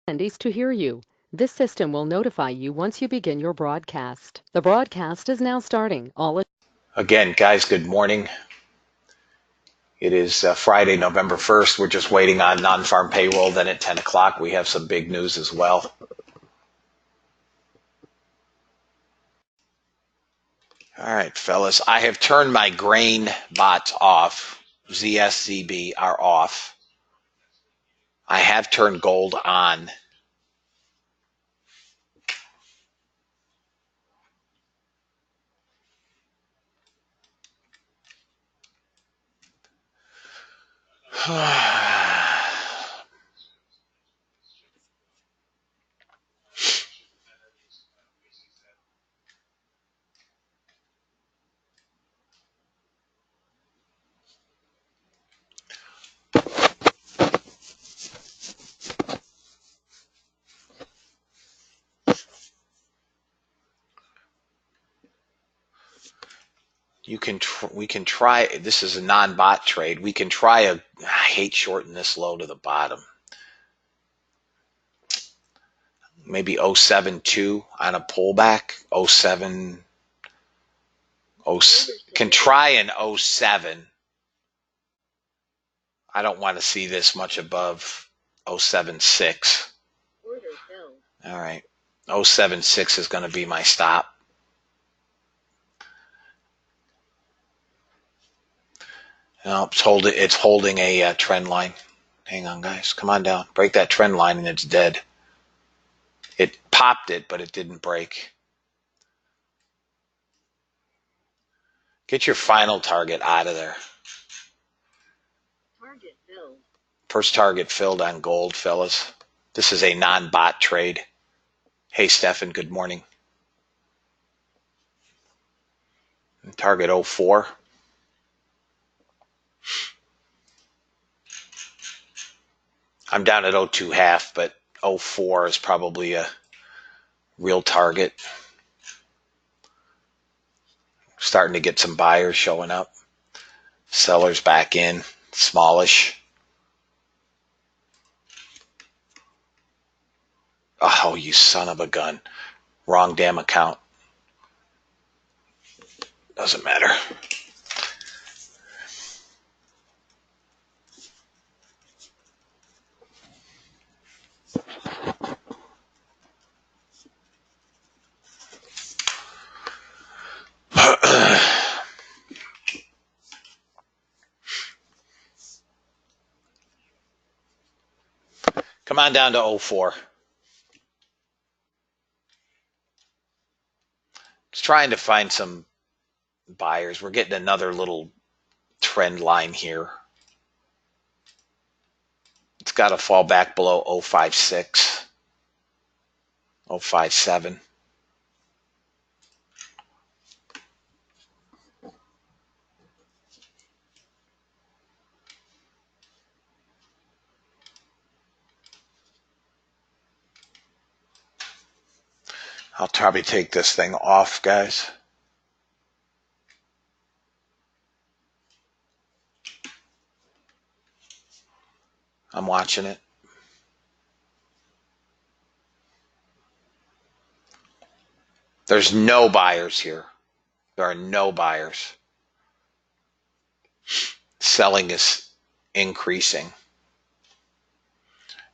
attendees to hear you. This system will notify you once you begin your broadcast. The broadcast is now starting. Again, guys, good morning. It is Friday, November 1st. We're just waiting on non-farm payroll. Then at 10 o'clock, we have some big news as well. All right, fellas, I have turned my grain bots off. ZSZB are off. I have turned gold on. We can try, this is a non-bot trade. We can try I hate shorting this low to the bottom. Maybe 0.72 on a pullback. 0.7, can try an 0.7. I don't want to see this much above 0.76. All right. 0.76 is going to be my stop. No, it's holding a trend line. Hang on, guys. Come on down. Break that trend line and it's dead. It popped it, but it didn't break. Get your final target out of there. Target filled. First target filled on gold, fellas. This is a non-bot trade. Hey, Stefan, good morning. Target 04. I'm down at 02 half, but 04 is probably a real target. Starting to get some buyers showing up. Sellers back in, smallish. Oh, you son of a gun. Wrong damn account. Doesn't matter. Come on down to 04. Just trying to find some buyers. We're getting another little trend line here. It's got to fall back below 056, 057. I'll probably take this thing off, guys. I'm watching it. There's no buyers here. There are no buyers. Selling is increasing.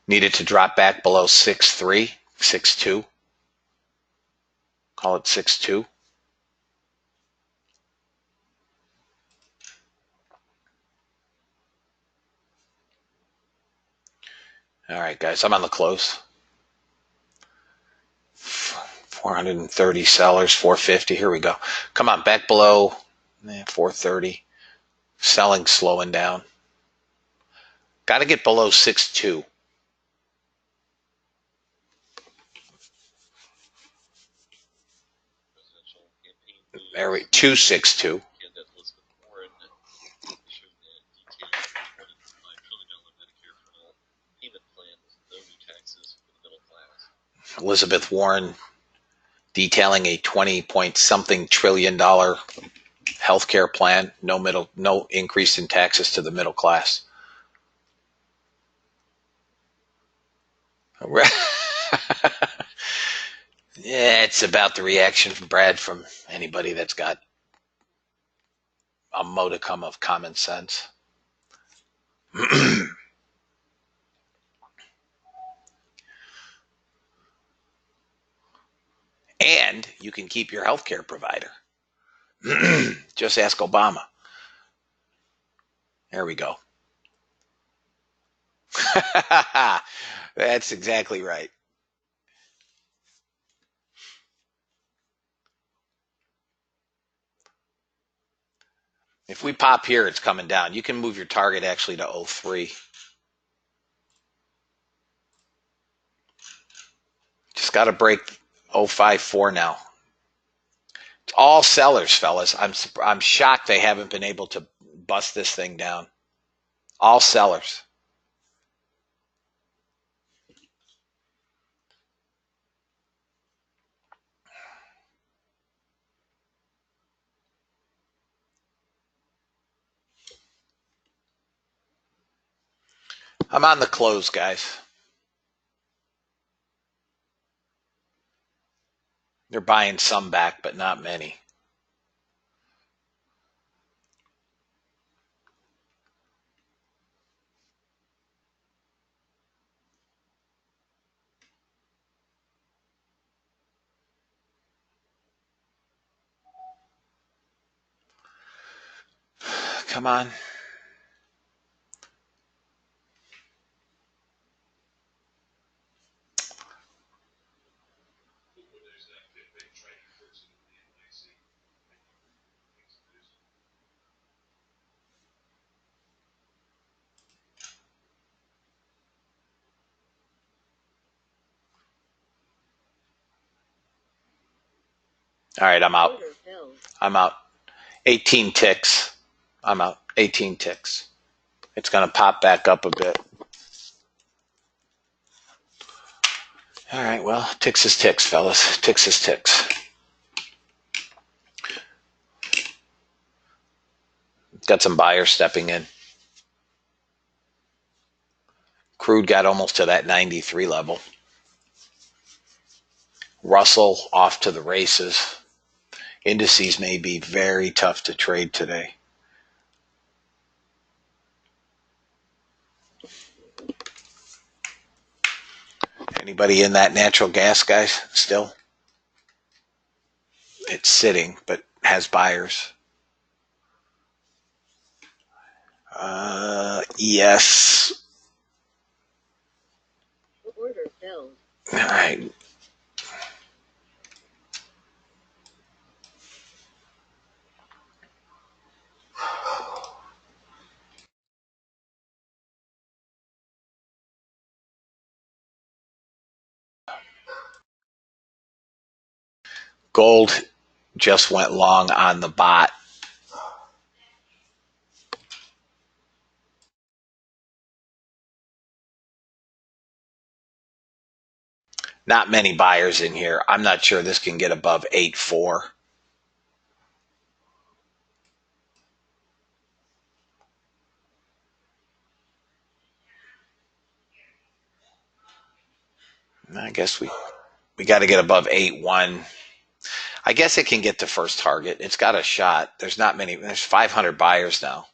Needed to drop back below 6.3, 6.2. Call it 6.2. All right, guys, I'm on the close. 430 sellers, 450. Here we go. Come on, back below 430. Selling slowing down. Got to get below 6.2. There we 262. Elizabeth Warren detailing a 20-point-something trillion dollar healthcare plan, no increase in taxes to the middle class. Yeah, it's about the reaction from Brad from anybody that's got a modicum of common sense. And you can keep your health care provider. Just ask Obama. There we go. That's exactly right. If we pop here, it's coming down. You can move your target actually to 03. Just got to break 054 now. It's all sellers, fellas. I'm shocked they haven't been able to bust this thing down. All sellers. I'm on the close, guys. They're buying some back, but not many. Come on. All right, I'm out. I'm out. 18 ticks. I'm out. 18 ticks. It's going to pop back up a bit. All right, well, ticks is ticks, fellas. Ticks is ticks. Got some buyers stepping in. Crude got almost to that 93 level. Russell off to the races. Indices may be very tough to trade today. Anybody in that natural gas, guys, still? It's sitting, but has buyers. Yes. Order filled. All right. Gold just went long on the bot. Not many buyers in here. I'm not sure this can get above 8.4. I guess we got to get above 8.1. I guess it can get to first target. It's got a shot. There's not many. There's 500 buyers now.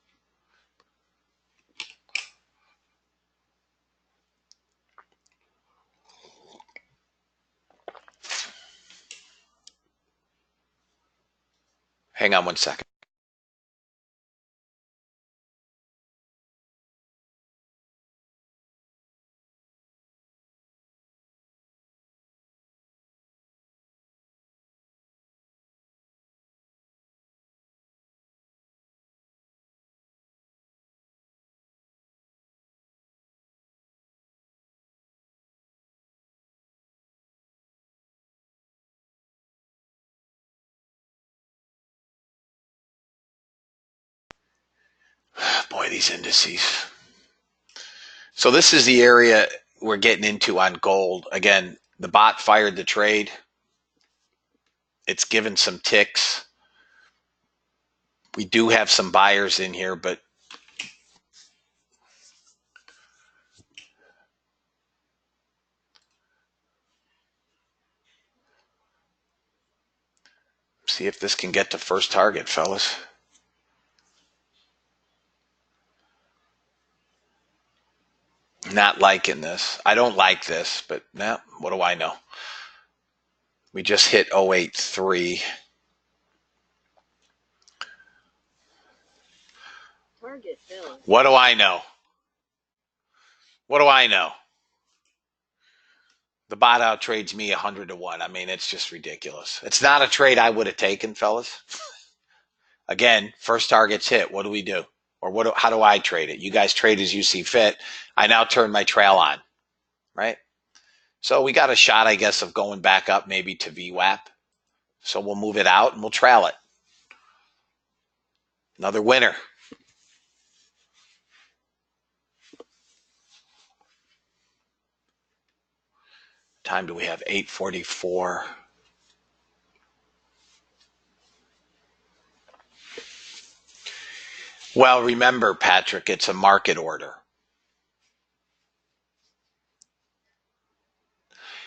Hang on one second. Boy, these indices. So this is the area we're getting into on gold. Again, the bot fired the trade. It's given some ticks. We do have some buyers in here, but See if this can get to first target, fellas. Not liking this. I don't like this, but nah, what do I know? We just hit 083. Target filled. What do I know? What do I know? The bot out trades me 100 to 1. I mean, it's just ridiculous. It's not a trade I would have taken, fellas. Again, first target's hit. What do we do? Or how do I trade it? You guys trade as you see fit. I now turn my trail on, right? So we got a shot, I guess, of going back up maybe to VWAP. So we'll move it out and we'll trail it. Another winner. Time do we have? 8:44. Well, remember, Patrick, it's a market order.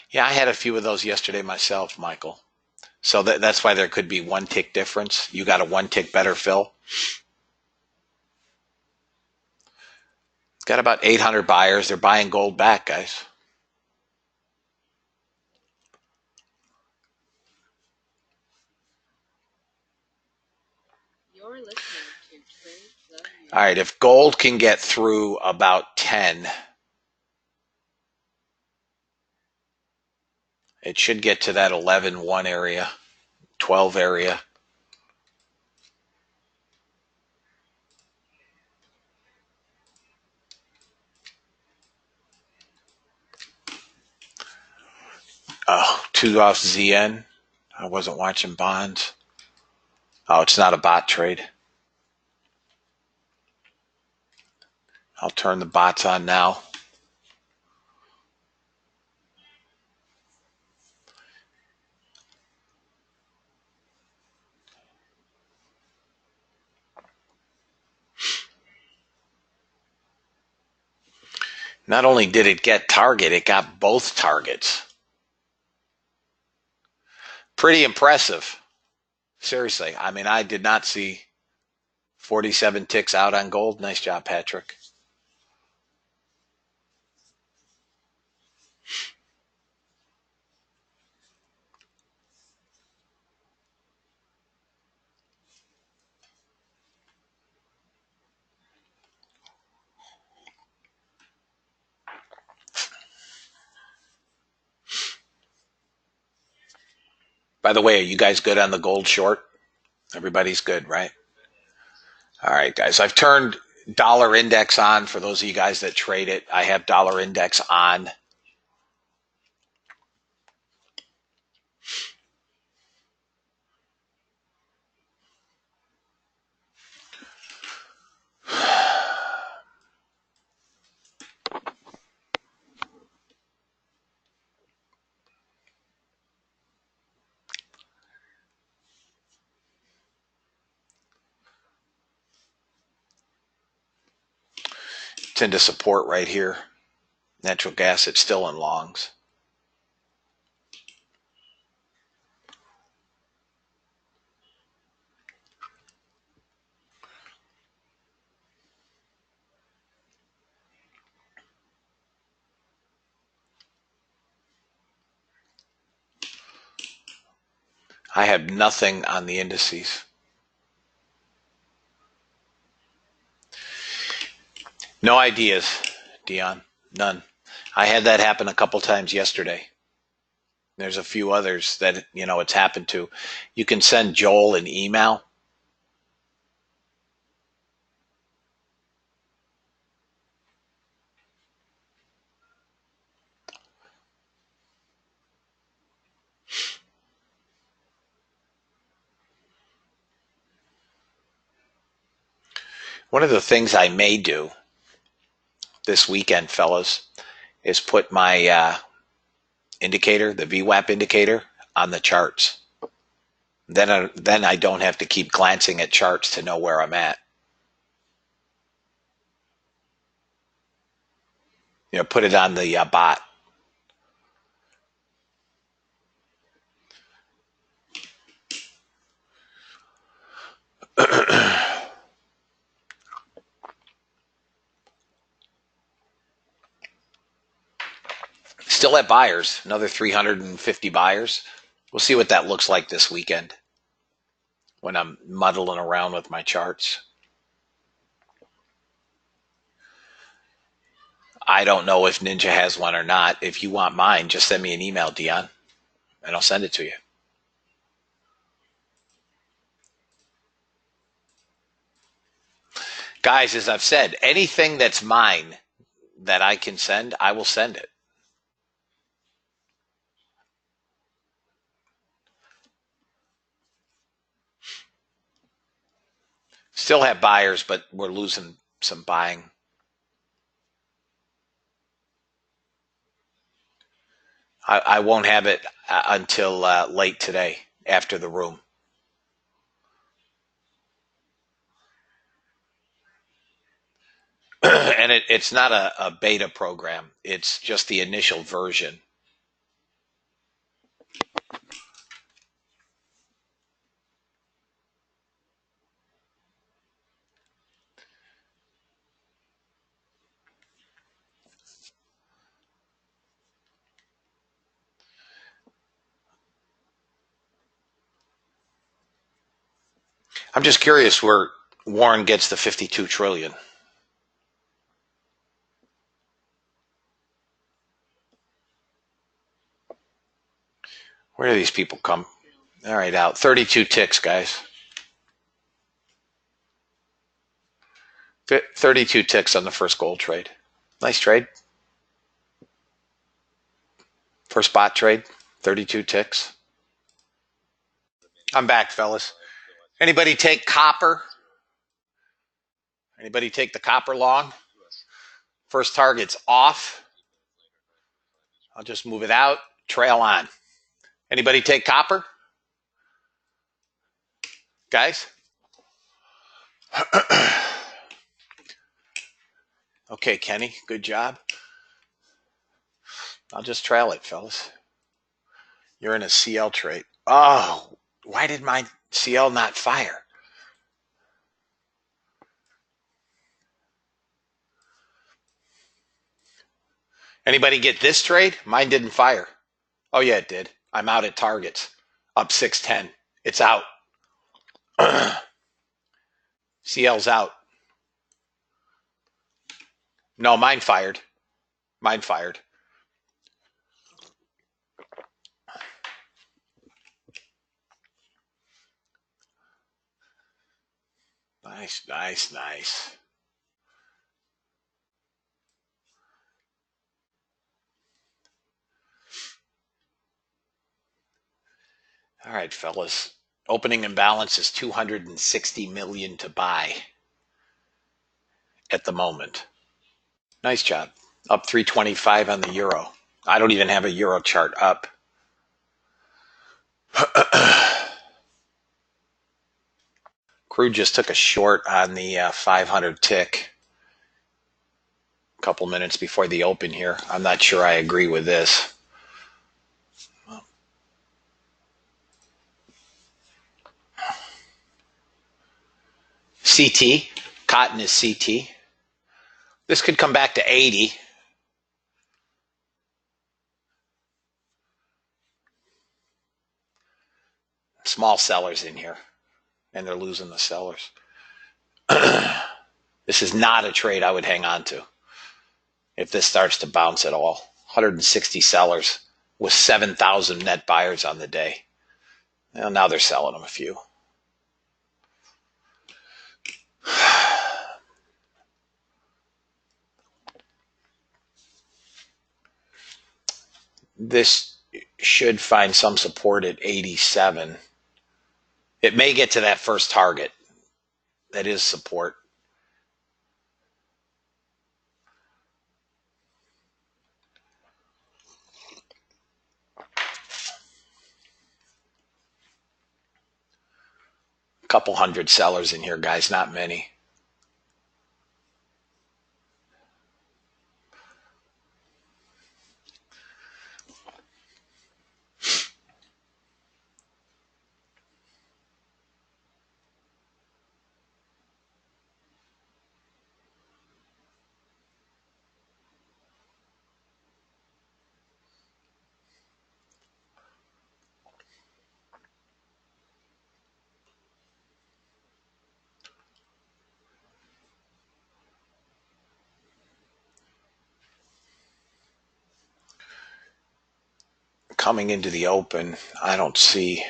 Yeah, I had a few of those yesterday myself, Michael. So that's why there could be one tick difference. You got a one tick better fill. It's got about 800 buyers. They're buying gold back, guys. You're listening to Trade the All right, if gold can get through about 10, it should get to that 11.1 area, 12 area. Oh, 2 off ZN. I wasn't watching bonds. Oh, it's not a bot trade. I'll turn the bots on now. Not only did it get target, it got both targets. Pretty impressive. Seriously. I mean, I did not see 47 ticks out on gold. Nice job, Patrick. By the way, are you guys good on the gold short? Everybody's good, right? All right, guys. I've turned dollar index on for those of you guys that trade it. I have dollar index on. It's into support right here. Natural gas, it's still in longs. I have nothing on the indices. No ideas, Dion. None. I had that happen a couple times yesterday. There's a few others that, it's happened to. You can send Joel an email. One of the things I may do this weekend, fellas, is put my indicator, the VWAP indicator, on the charts. Then I don't have to keep glancing at charts to know where I'm at. Put it on the bot. still have buyers, another 350 buyers. We'll see what that looks like this weekend when I'm muddling around with my charts. I don't know if Ninja has one or not. If you want mine, just send me an email, Dion, and I'll send it to you. Guys, as I've said, anything that's mine that I can send, I will send it. Still have buyers, but we're losing some buying. I won't have it until late today after the room. And it's not a beta program. It's just the initial version. I'm just curious where Warren gets the 52 trillion. Where do these people come? All right, out. 32 ticks, guys. 32 ticks on the first gold trade. Nice trade. First spot trade, 32 ticks. I'm back, fellas. Anybody take copper? Anybody take the copper long? First target's off. I'll just move it out. Trail on. Anybody take copper? Guys? Okay, Kenny, good job. I'll just trail it, fellas. You're in a CL trade. Oh, why did my CL not fire? Anybody get this trade? Mine didn't fire. Oh, yeah, it did. I'm out at targets. Up 610. It's out. CL's out. No, mine fired. Mine fired. Nice, nice, nice. All right, fellas. Opening imbalance is 260 million to buy at the moment. Nice job. Up 325 on the euro. I don't even have a euro chart up. Crude just took a short on the 500 tick a couple minutes before the open here. I'm not sure I agree with this. CT. Cotton is CT. This could come back to 80. Small sellers in here, and they're losing the sellers. This is not a trade I would hang on to if this starts to bounce at all. 160 sellers with 7,000 net buyers on the day. Well, now they're selling them a few. This should find some support at 87. It may get to that first target. That is support. A couple hundred sellers in here, guys, not many. coming into the open, I don't see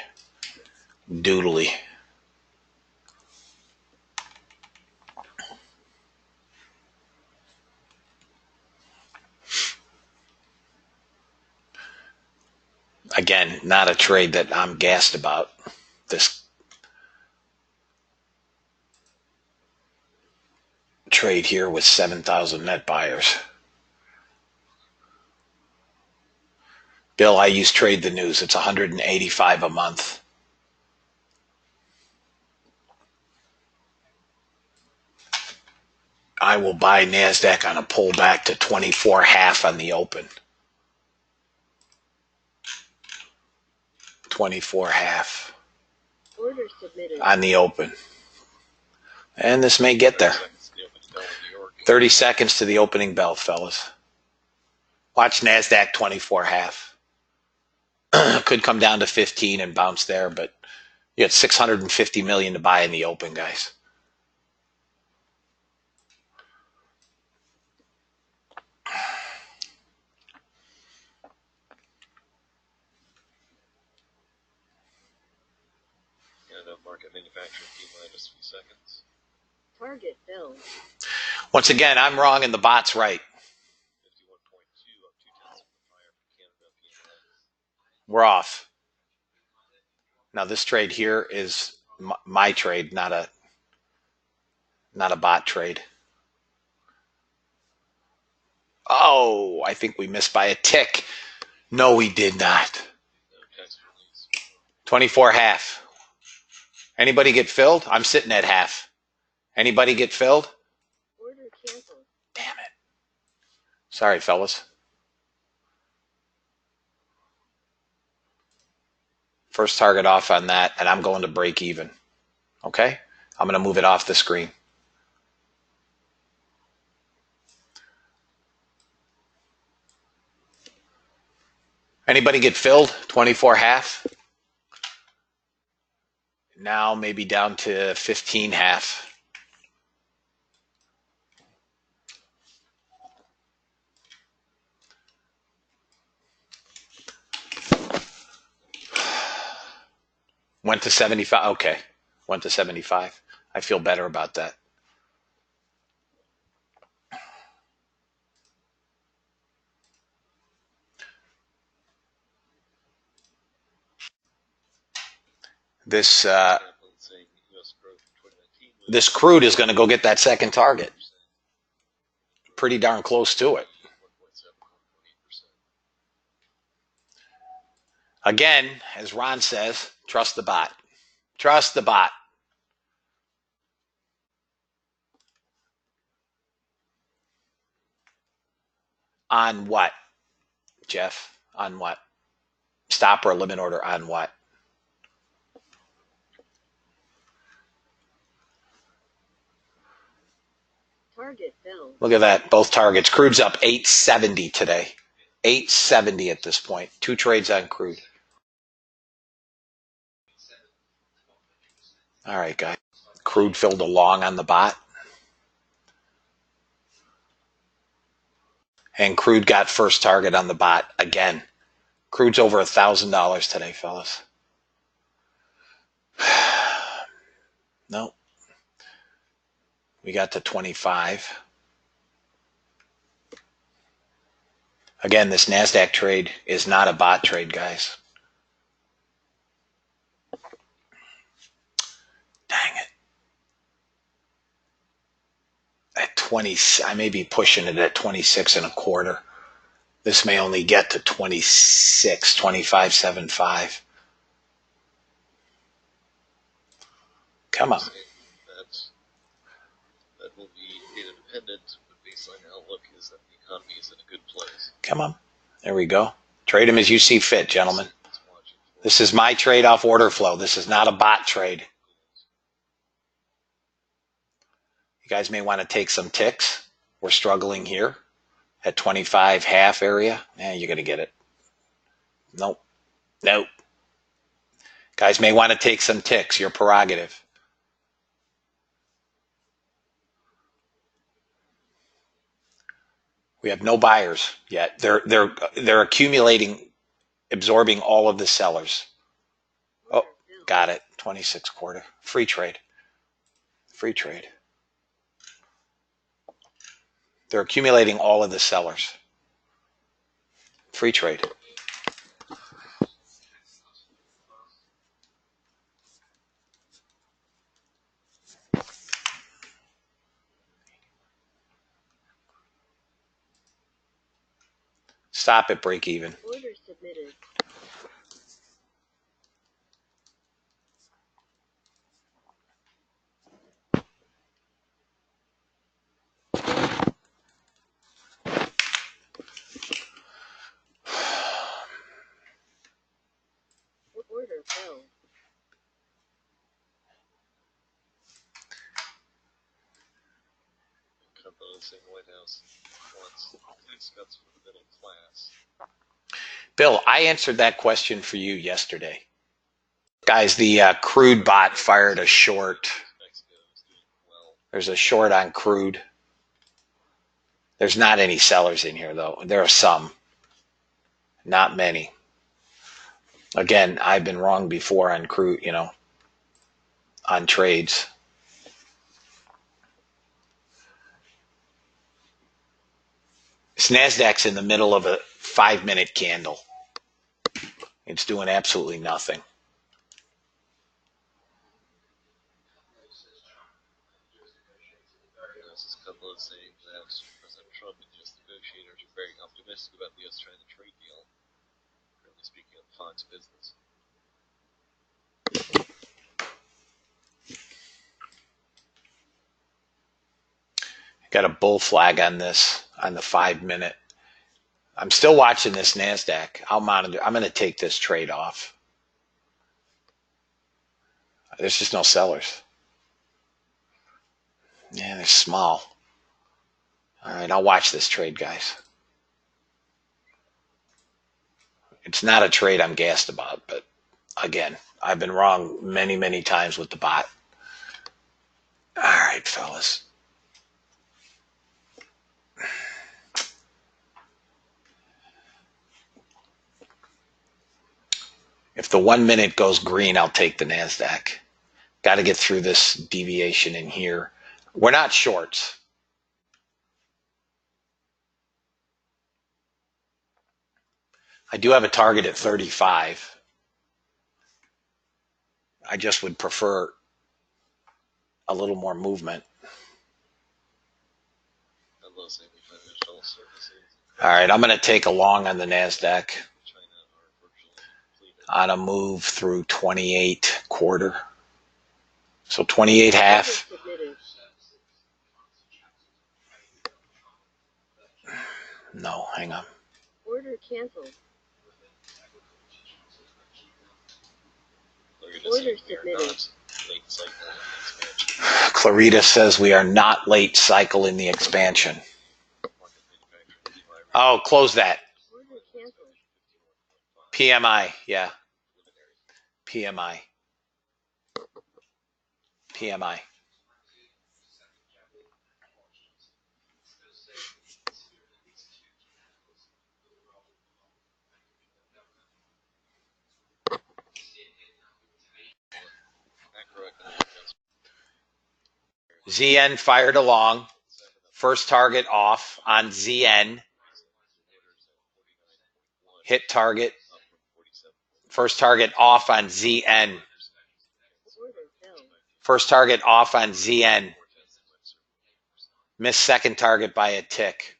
doodly. Again, not a trade that I'm gassed about. This trade here with 7,000 net buyers. Bill, I use Trade the News. It's $185 a month. I will buy NASDAQ on a pullback to 24.5 on the open. 24.5 on the open. And this may get there. 30 seconds to the opening bell, fellas. Watch NASDAQ 24.5. Could come down to 15 and bounce there, but you had 650 million to buy in the open, guys. Market manufacturing T minus 3 seconds. Target filled. Once again, I'm wrong and the bot's right. 51.2 up 0.2 of the fire for Canada PMI. We're off. Now this trade here is my trade, not a bot trade. Oh, I think we missed by a tick. No, we did not. 24.5. Anybody get filled? I'm sitting at half. Anybody get filled? Order canceled. Damn it. Sorry, fellas. First target off on that, and I'm going to break even. Okay? I'm going to move it off the screen. Anybody get filled? 24.5. Now maybe down to 15.5. Went to 75. Okay. Went to 75. I feel better about that. This crude is going to go get that second target. Pretty darn close to it. Again, as Ron says, trust the bot. Trust the bot. On what, Jeff? On what? Stop or limit order on what? Target filled. Look at that. Both targets. Crude's up 870 today. 870 at this point. 2 trades on crude. All right, guys. Crude filled a long on the bot. And crude got first target on the bot again. Crude's over $1,000 today, fellas. No. We got to 25. Again, this NASDAQ trade is not a bot trade, guys. Dang it. At 20, I may be pushing it at 26.25. This may only get to 26, 25.75. Come on. That will be data dependent, but baseline outlook is that the economy is in a good place. Come on. There we go. Trade them as you see fit, gentlemen. This is my trade off order flow. This is not a bot trade. You guys may want to take some ticks. We're struggling here at 25 half area. You're going to get it. Nope. Nope. Guys may want to take some ticks. Your prerogative. We have no buyers yet. They're accumulating absorbing all of the sellers. Oh, got it. 26 quarter. Free trade. Free trade. They're accumulating all of the sellers. Free trade. Stop at break even. Order submitted. Order filled. Saying White House wants tax cuts for the middle class. Bill, I answered that question for you yesterday. Guys, the crude bot fired a short. There's a short on crude. There's not any sellers in here, though. There are some. Not many. Again, I've been wrong before on crude, on trades. This NASDAQ's in the middle of a 5-minute candle. It's doing absolutely nothing. This is Kudlow saying that President Trump and U.S. negotiators are very optimistic about the U.S.-China trade deal. Currently speaking on Fox Business. Got a bull flag on this, on the 5-minute. I'm still watching this NASDAQ. I'll monitor. I'm going to take this trade off. There's just no sellers. Yeah, they're small. All right, I'll watch this trade, guys. It's not a trade I'm gassed about, but again, I've been wrong many, many times with the bot. All right, fellas. If the 1 minute goes green, I'll take the NASDAQ. Got to get through this deviation in here. We're not shorts. I do have a target at 35. I just would prefer a little more movement. Kudlow saying the financial services. All right, I'm going to take a long on the NASDAQ China are virtually completed. on a move through 28 quarter. So 28 half. Submitted. No, hang on. Order canceled. Order submitted. Late cycle expansion. Clarita says we are not late cycle in the expansion. Oh, close that. Order canceled. PMI, yeah. PMI. PMI. ZN fired along. First target off on ZN. Hit target. First target off on ZN. First target off on ZN. Missed second target by a tick.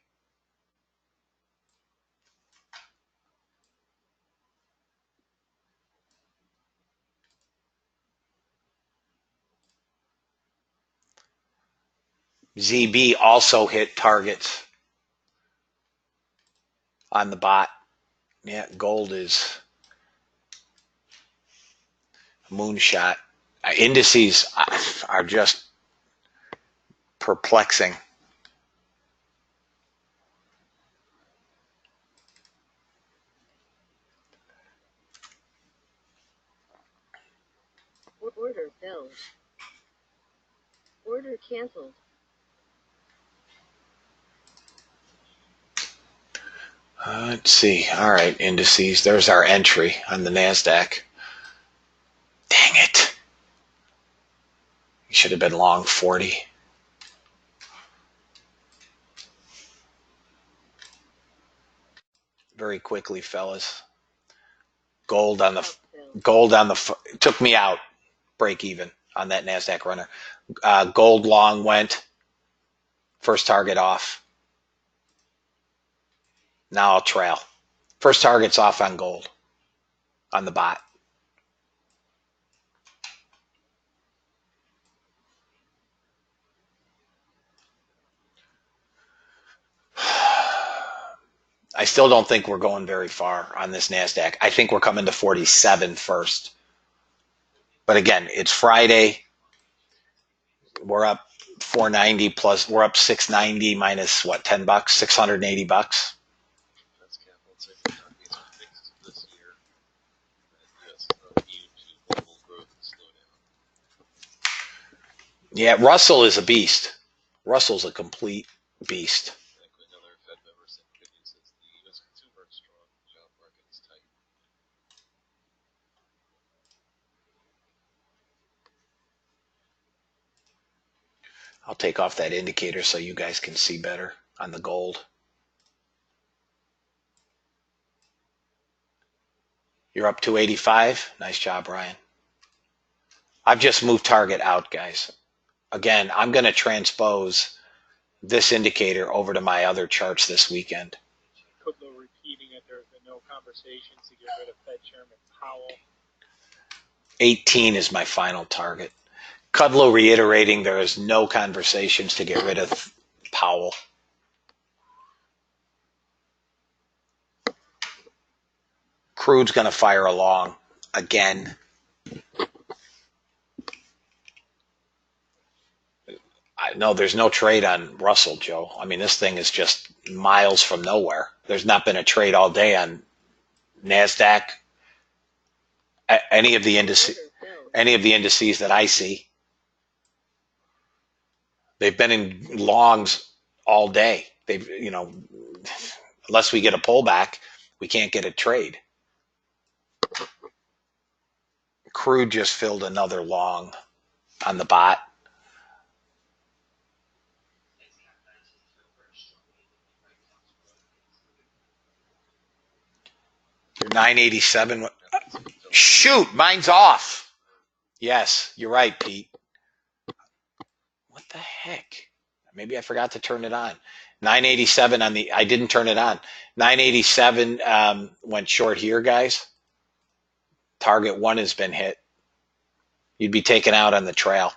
ZB also hit targets on the bot. Yeah, gold is moonshot. Indices are just perplexing. Order filled. Order canceled. Let's see. All right, indices. There's our entry on the NASDAQ. Dang it. You should have been long 40. Very quickly, fellas. Gold on the it took me out. Break even on that NASDAQ runner. Gold long went. First target off. Now I'll trail. First target's off on gold on the bot. I still don't think we're going very far on this NASDAQ. I think we're coming to 47 first. But again, it's Friday. We're up 490 plus, we're up 690 minus what, $10, $680. That's capital. So I think companies are fixed this year. And US is not immune to global growth and slowdown. Yeah, Russell is a beast. Russell's a complete beast. Like another Fed member said, good news is the US consumer is strong, the job market is tight. I'll take off that indicator so you guys can see better on the gold. You're up 285. Nice job, Ryan. I've just moved target out, guys. Again, I'm going to transpose this indicator over to my other charts this weekend. Kudlow repeating that there's been no conversations to get rid of Fed Chairman Powell. 18 is my final target. Kudlow reiterating there is no conversations to get rid of Powell. Crude's going to fire along again. No, there's no trade on Russell, Joe. I mean, this thing is just miles from nowhere. There's not been a trade all day on NASDAQ, any of the indices that I see. They've been in longs all day. They've, unless we get a pullback, we can't get a trade. Crude just filled another long on the bot. You're 987. Shoot, mine's off. Yes, you're right, Pete. What the heck? Maybe I forgot to turn it on. 987 on the, I didn't turn it on. 987 went short here, guys. Target 1 has been hit. You'd be taken out on the trail.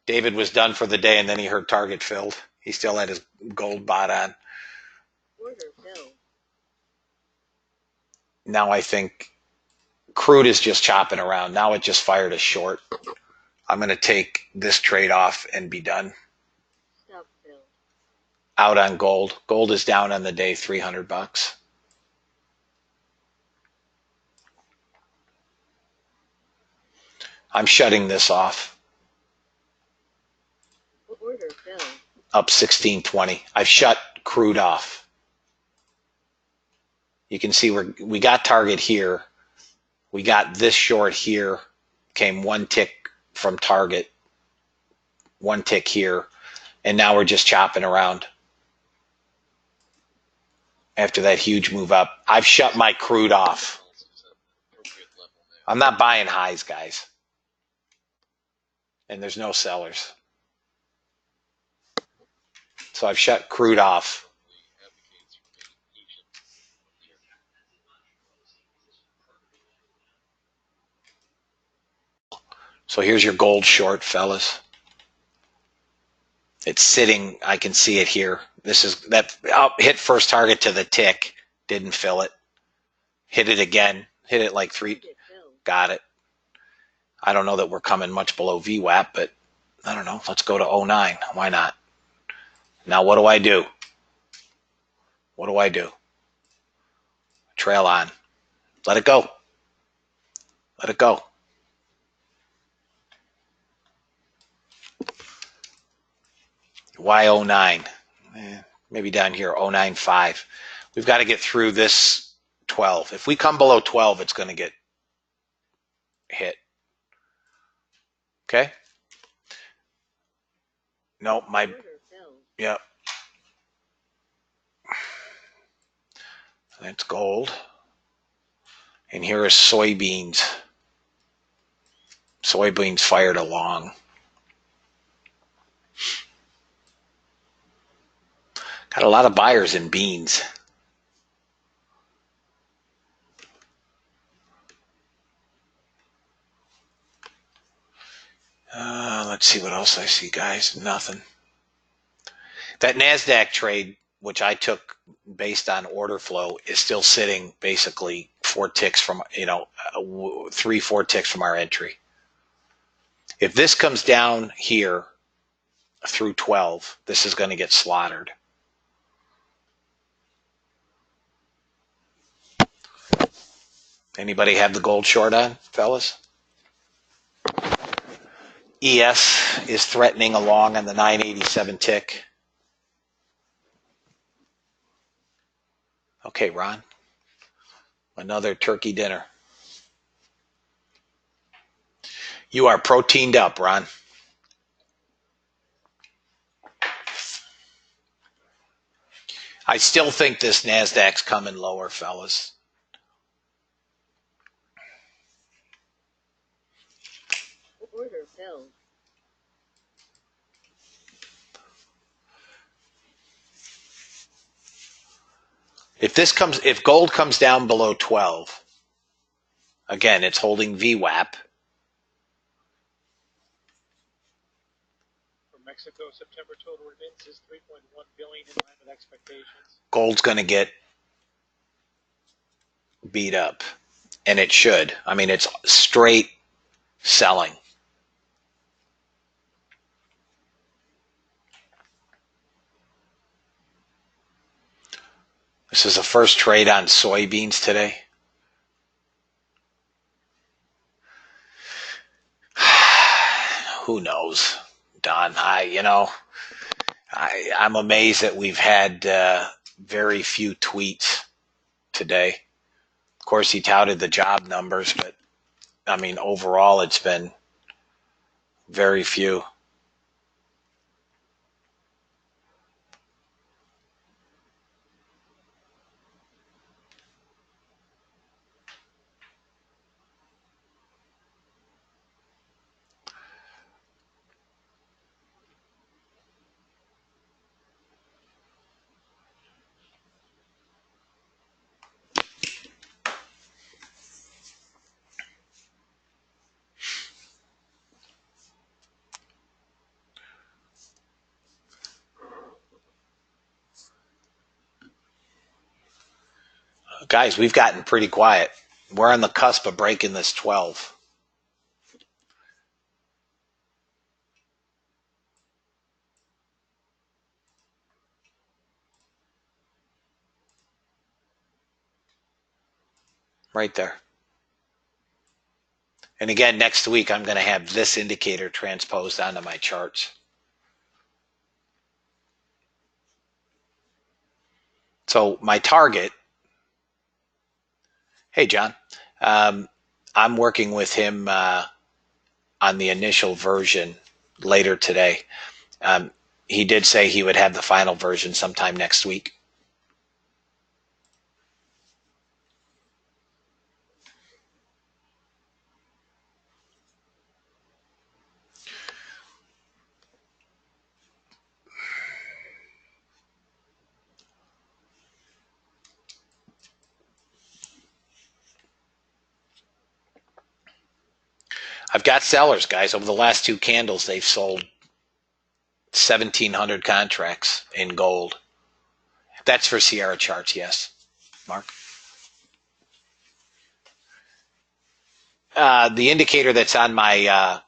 David was done for the day, and then he heard target filled. He still had his gold bot on. Order filled. Now I think crude is just chopping around. Now it just fired a short. I'm going to take this trade off and be done. Stop filled. Out on gold. Gold is down on the day, $300. I'm shutting this off. Order filled. Up 1620. I've shut crude off. You can see we got target here. We got this short here. Came one tick from target. One tick here. And now we're just chopping around. After that huge move up. I've shut my crude off. I'm not buying highs, guys. And there's no sellers. So I've shut crude off. So here's your gold short, fellas. It's sitting, I can see it here. This is that hit first target to the tick, didn't fill it. Hit it again, hit it like 3, got it. I don't know that we're coming much below VWAP, but I don't know. Let's go to 09. Why not? Now what do I do? What do I do? Trail on. Let it go. Let it go. Why 09? Maybe down here, 09.5. We've got to get through this 12. If we come below 12, it's going to get hit. Okay? No, my, Order filled. yep. That's gold. And here is soybeans. Soybeans fired along. Got a lot of buyers in beans. Let's see what else I see, guys. Nothing. That NASDAQ trade, which I took based on order flow, is still sitting basically 4 ticks from, 3-4 ticks from our entry. If this comes down here through 12, this is going to get slaughtered. Anybody have the gold short on, fellas? ES is threatening along on the 987 tick. Okay, Ron. Another turkey dinner. You are proteined up, Ron. I still think this NASDAQ's coming lower, fellas. Order filled. If gold comes down below 12, again, it's holding VWAP. For Mexico, September total remittances 3.1 billion in line with expectations. Gold's going to get beat up, and it should. I mean, it's straight selling. This is the first trade on soybeans today. Who knows, Don? I'm amazed that we've had very few tweets today. Of course, he touted the job numbers, but I mean, overall, it's been very few. Guys, we've gotten pretty quiet. We're on the cusp of breaking this 12. Right there. And again, next week, I'm going to have this indicator transposed onto my charts. So my target, hey, John, I'm working with him on the initial version later today. He did say he would have the final version sometime next week. I've got sellers, guys. Over the last 2 candles, they've sold 1,700 contracts in gold. That's for Sierra charts, yes. Mark? The indicator that's on my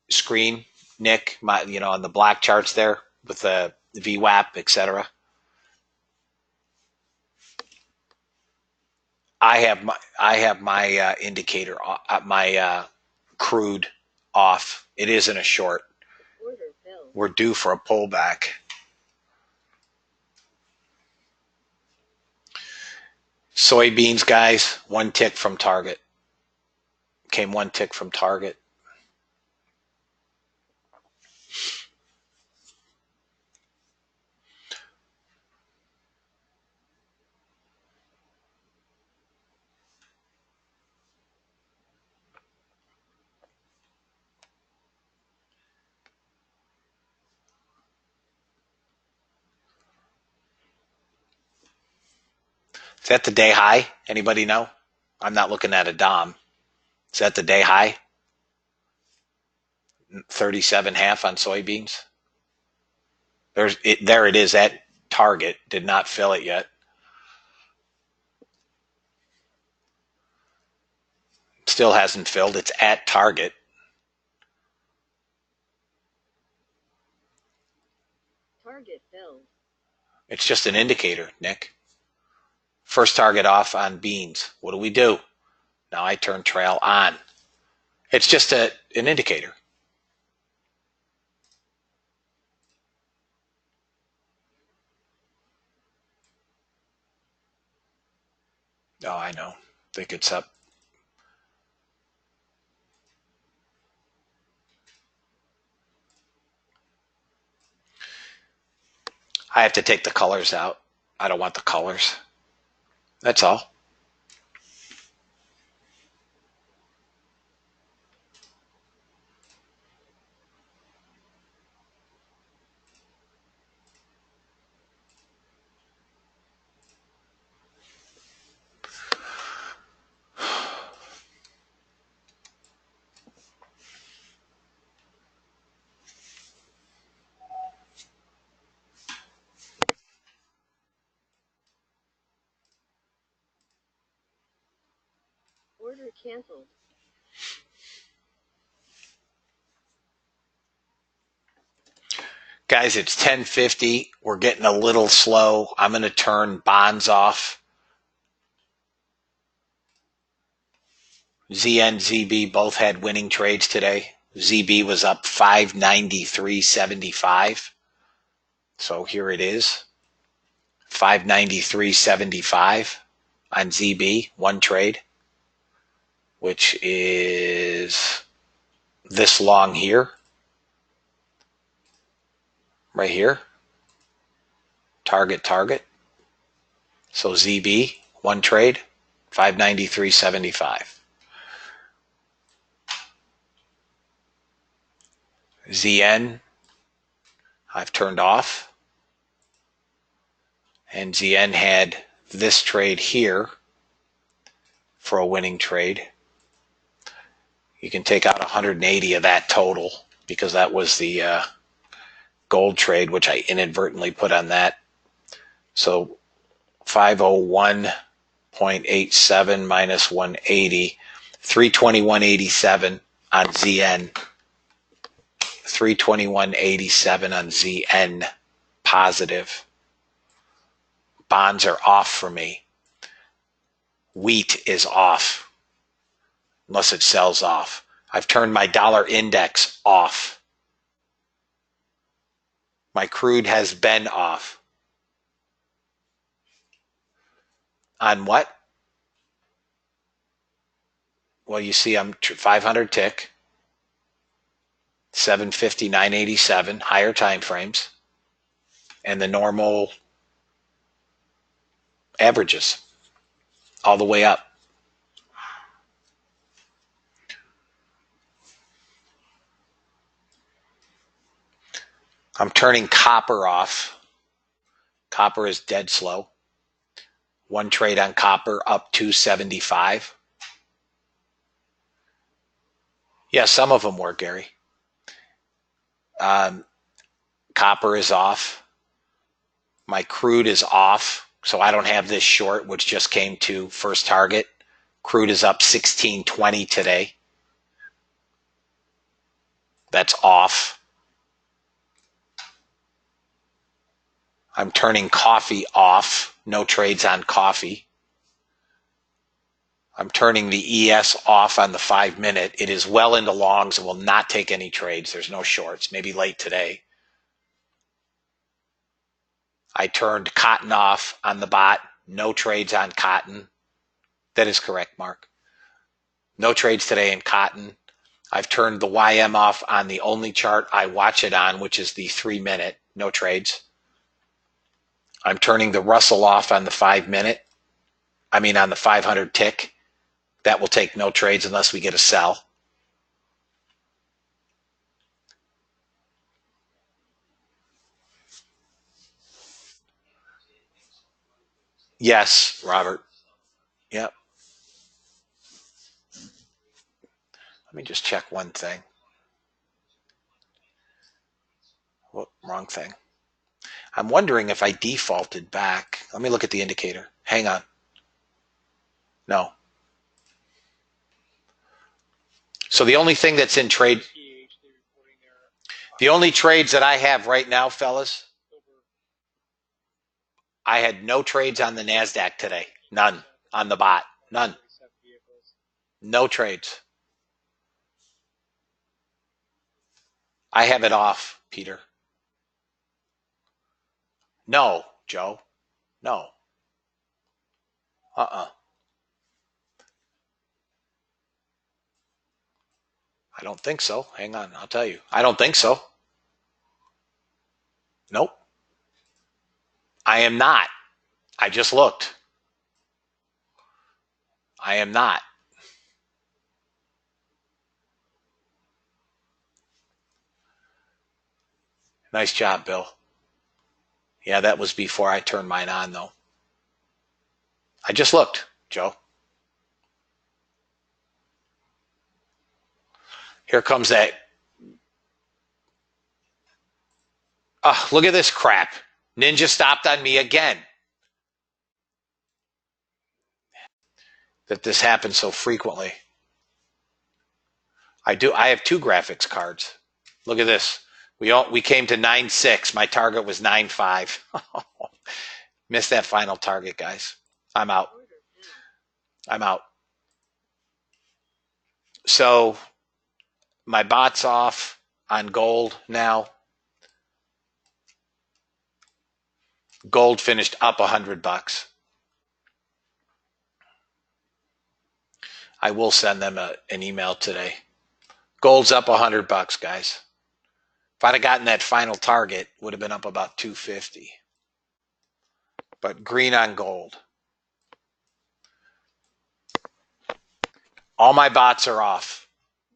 screen, Nick, on the black charts there with the VWAP, etc. I have my indicator, my crude off. It isn't a short. Order filled. We're due for a pullback. Soybeans, guys, one tick from target. Came one tick from target. Is that the day high? Anybody know? I'm not looking at a DOM. Is that the day high? 37.5 on soybeans. There it is at target. Did not fill it yet. Still hasn't filled. It's at target. Target filled. It's just an indicator, Nick. First target off on beans. What do? Now I turn trail on. It's just an indicator. Oh, I know. Think it's up. I have to take the colors out. I don't want the colors. That's all. Order canceled. Guys, it's 10:50. We're getting a little slow. I'm going to turn bonds off. ZN, ZB both had winning trades today. ZB was up 593.75. So here it is. 593.75 on ZB, one trade, which is this long here. Right here. Target. So ZB, one trade, 593.75. ZN, I've turned off. And ZN had this trade here for a winning trade. You can take out 180 of that total because that was the gold trade, which I inadvertently put on that. So 501.87 minus 180, 321.87 on ZN. 321.87 on ZN positive. Bonds are off for me. Wheat is off unless it sells off. I've turned my dollar index off. My crude has been off. On what? Well, you see I'm 500 tick, 750, 987, higher time frames, and the normal averages all the way up. I'm turning copper off. Copper is dead slow. One trade on copper up 275. Yeah, some of them were, Gary. Copper is off. My crude is off, so I don't have this short, which just came to first target. Crude is up 16.20 today. That's off. I'm turning coffee off. No trades on coffee. I'm turning the ES off on the 5-minute. It is well into longs and will not take any trades. There's no shorts. Maybe late today. I turned cotton off on the bot. No trades on cotton. That is correct, Mark. No trades today in cotton. I've turned the YM off on the only chart I watch it on, which is the 3-minute. No trades. I'm turning the Russell off on the 5-minute. I mean on the 500 tick. That will take no trades unless we get a sell. Yes, Robert. Yep. Let me just check one thing. Whoop, wrong thing. I'm wondering if I defaulted back. Let me look at the indicator. Hang on. No. So the only thing that's in trade, the only trades that I have right now, fellas, I had no trades on the NASDAQ today. None. On the bot. None. No trades. I have it off, Peter. No, Joe. No. I don't think so. Hang on, I'll tell you. I don't think so. Nope. I am not. I just looked. I am not. Nice job, Bill. Yeah, that was before I turned mine on, though. I just looked, Joe. Here comes that. Oh, look at this crap. Ninja stopped on me again. That this happens so frequently. I have 2 graphics cards. Look at this. We came to 9.6. My target was 9.5. Missed that final target, guys. I'm out. I'm out. So my bot's off on gold now. Gold finished up $100. I will send them an email today. Gold's up $100, guys. If I'd have gotten that final target, it would have been up about 250. But green on gold. All my bots are off.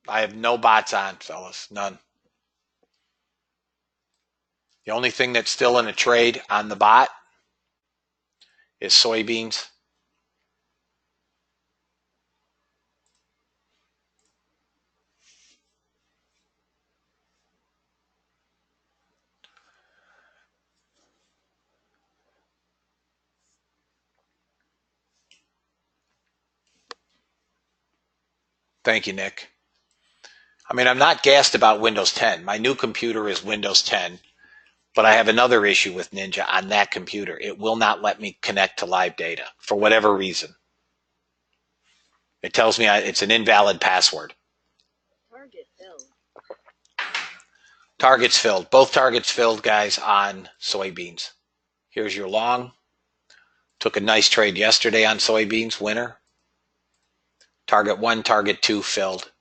I have no bots on, fellas. None. The only thing that's still in a trade on the bot is soybeans. Thank you, Nick. I mean, I'm not gassed about Windows 10. My new computer is Windows 10, but I have another issue with Ninja on that computer. It will not let me connect to live data for whatever reason. It tells me it's an invalid password. Target filled. Targets filled. Both targets filled, guys, on soybeans. Here's your long. Took a nice trade yesterday on soybeans, winner. Target 1, target 2 filled.